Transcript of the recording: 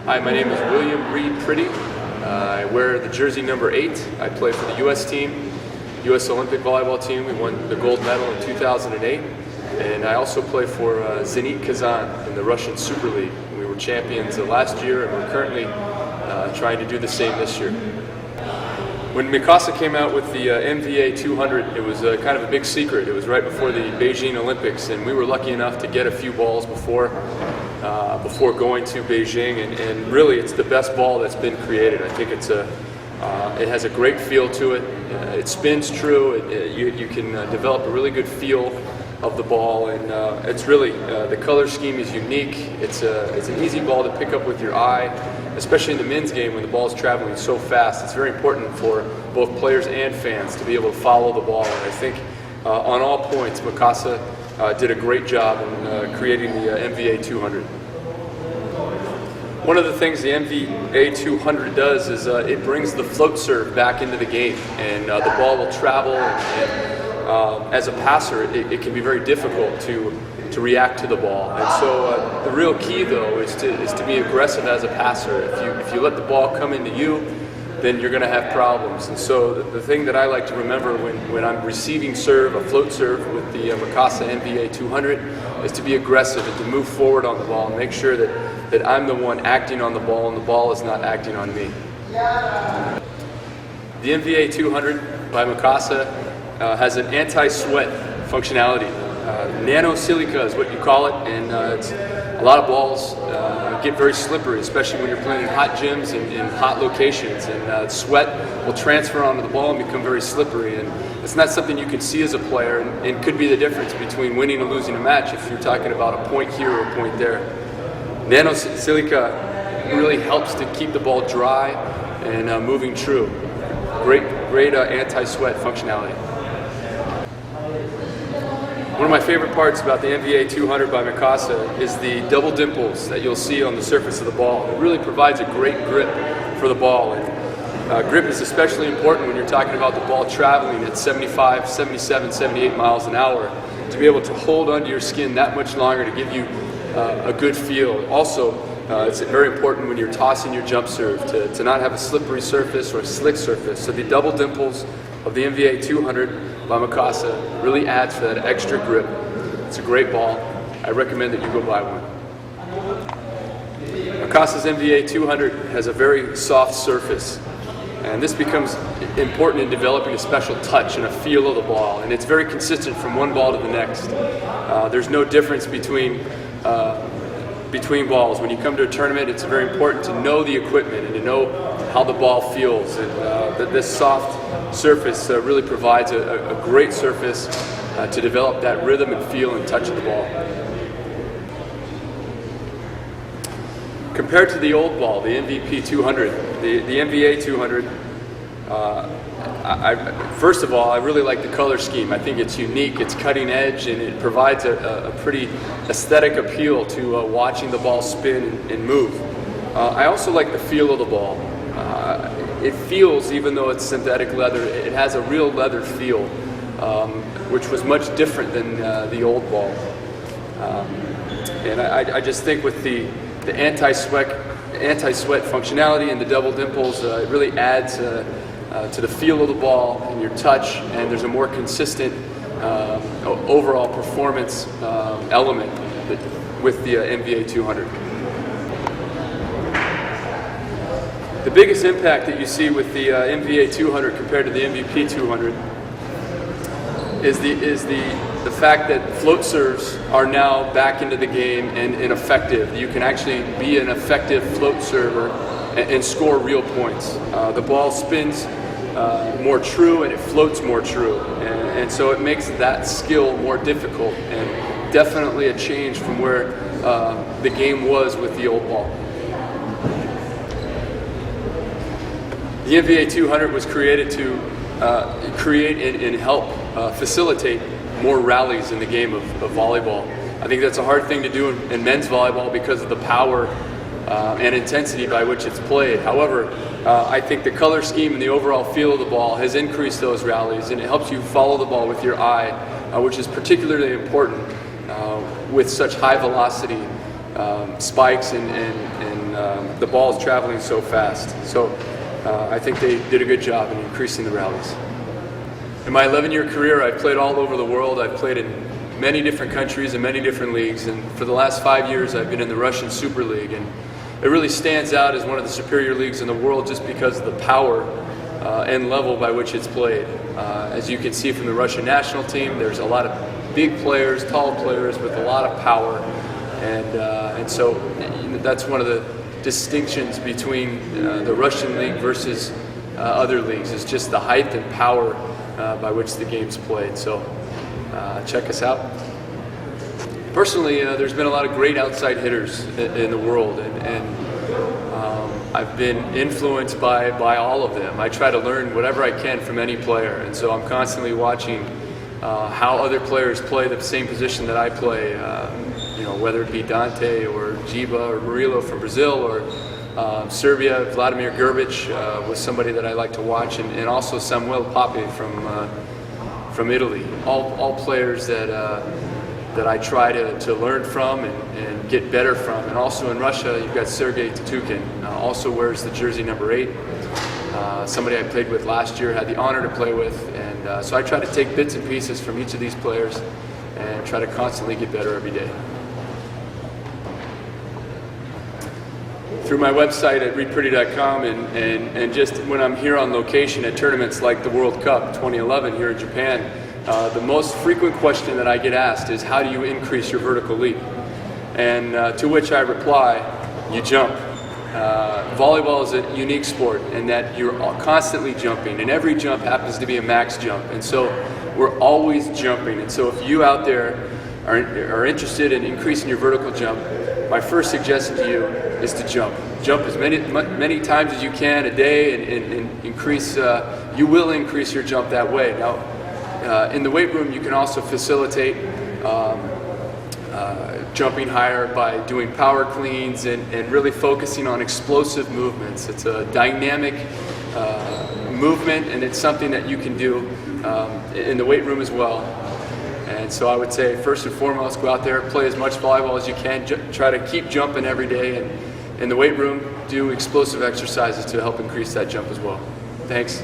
Hi, my name is Reid Priddy. I wear the jersey number 8. I play for the U.S. team, U.S. Olympic volleyball team. We won the gold medal in 2008. And I also play for Zenit Kazan in the Russian Super League. We were champions last year, and we're currently trying to do the same this year. When Mikasa came out with the MVA200, it was kind of a big secret. It was right before the Beijing Olympics, and we were lucky enough to get a few balls before going to Beijing, and really it's the best ball that's been created. I think it has a great feel to it. It spins true. You can develop a really good feel of the ball, and it's really the color scheme is unique. It's an easy ball to pick up with your eye, especially in the men's game when the ball is traveling so fast. It's very important for both players and fans to be able to follow the ball, and I think on all points Mikasa did a great job in creating the MVA200. One of the things the MVA200 does is it brings the float serve back into the game, and the ball will travel, and as a passer it can be very difficult to react to the ball. And so the real key though is to be aggressive as a passer. If you let the ball come into you, then you're going to have problems. And so the thing that I like to remember when I'm receiving serve, a float serve with the Mikasa MVA200, is to be aggressive and to move forward on the ball and make sure that I'm the one acting on the ball and the ball is not acting on me. The MVA200 by Mikasa has an anti-sweat functionality. Nano silica is what you call it, and a lot of balls get very slippery, especially when you're playing in hot gyms and in hot locations, and sweat will transfer onto the ball and become very slippery, and it's not something you can see as a player, and could be the difference between winning and losing a match if you're talking about a point here or a point there. Nano silica really helps to keep the ball dry and moving true. Great anti-sweat functionality. One of my favorite parts about the MVA200 by Mikasa is the double dimples that you'll see on the surface of the ball. It really provides a great grip for the ball, and grip is especially important when you're talking about the ball traveling at 75, 77, 78 miles an hour. To be able to hold onto your skin that much longer to give you a good feel. Also, it's very important when you're tossing your jump serve to not have a slippery surface or a slick surface. So the double dimples of the MVA200 by Mikasa really adds to that extra grip. It's a great ball. I recommend that you go buy one. Mikasa's MVA200 has a very soft surface, and this becomes important in developing a special touch and a feel of the ball, and it's very consistent from one ball to the next. There's no difference between balls. When you come to a tournament, it's very important to know the equipment and to know how the ball feels, and this soft surface really provides a great surface to develop that rhythm and feel and touch of the ball. Compared to the old ball, the MVP200, the MVA200, first of all, I really like the color scheme. I think it's unique, it's cutting edge, and it provides a pretty aesthetic appeal to watching the ball spin and move. I also like the feel of the ball. It feels, even though it's synthetic leather, it has a real leather feel, which was much different than the old ball. And I just think with the anti-sweat functionality and the double dimples, it really adds to the feel of the ball and your touch, and there's a more consistent overall performance element with the MVA200. The biggest impact that you see with the MVA200 compared to the MVP200 is the fact that float serves are now back into the game and effective. You can actually be an effective float server and score real points. The ball spins more true and it floats more true, and so it makes that skill more difficult, and definitely a change from where the game was with the old ball. The MVA200 was created to create and help facilitate more rallies in the game of volleyball. I think that's a hard thing to do in men's volleyball because of the power and intensity by which it's played. However, I think the color scheme and the overall feel of the ball has increased those rallies, and it helps you follow the ball with your eye, which is particularly important with such high velocity spikes and the ball is traveling so fast. So I think they did a good job in increasing the rallies. In my 11-year career, I've played all over the world. I've played in many different countries and many different leagues, and for the last 5 years I've been in the Russian Super League, and it really stands out as one of the superior leagues in the world just because of the power and level by which it's played. As you can see from the Russian national team, there's a lot of big players, tall players with a lot of power, and so that's one of the distinctions between the Russian league versus other leagues, is just the height and power by which the game's played. So check us out. Personally, there's been a lot of great outside hitters in the world, and I've been influenced by all of them. I try to learn whatever I can from any player, and so I'm constantly watching how other players play the same position that I play, whether it be Dante or Giba or Murilo from Brazil, or Serbia, Vladimir Gerbic was somebody that I like to watch, and also Samuel Pape from Italy. All players that I try to learn from and get better from. And also in Russia, you've got Sergei Tatukin, also wears the jersey number 8. Somebody I played with last year, had the honor to play with, and so I try to take bits and pieces from each of these players and try to constantly get better every day. Through my website at ReidPriddy.com, and just when I'm here on location at tournaments like the World Cup 2011 here in Japan, the most frequent question that I get asked is, how do you increase your vertical leap? And to which I reply, you jump. Volleyball is a unique sport in that you're constantly jumping, and every jump happens to be a max jump, and so we're always jumping. And so if you out there are interested in increasing your vertical jump, my first suggestion to you is to jump. Jump as many times as you can a day, and increase. You will increase your jump that way. Now, in the weight room, you can also facilitate jumping higher by doing power cleans and really focusing on explosive movements. It's a dynamic movement, and it's something that you can do in the weight room as well. And so I would say, first and foremost, go out there, play as much volleyball as you can, try to keep jumping every day, and in the weight room, do explosive exercises to help increase that jump as well. Thanks.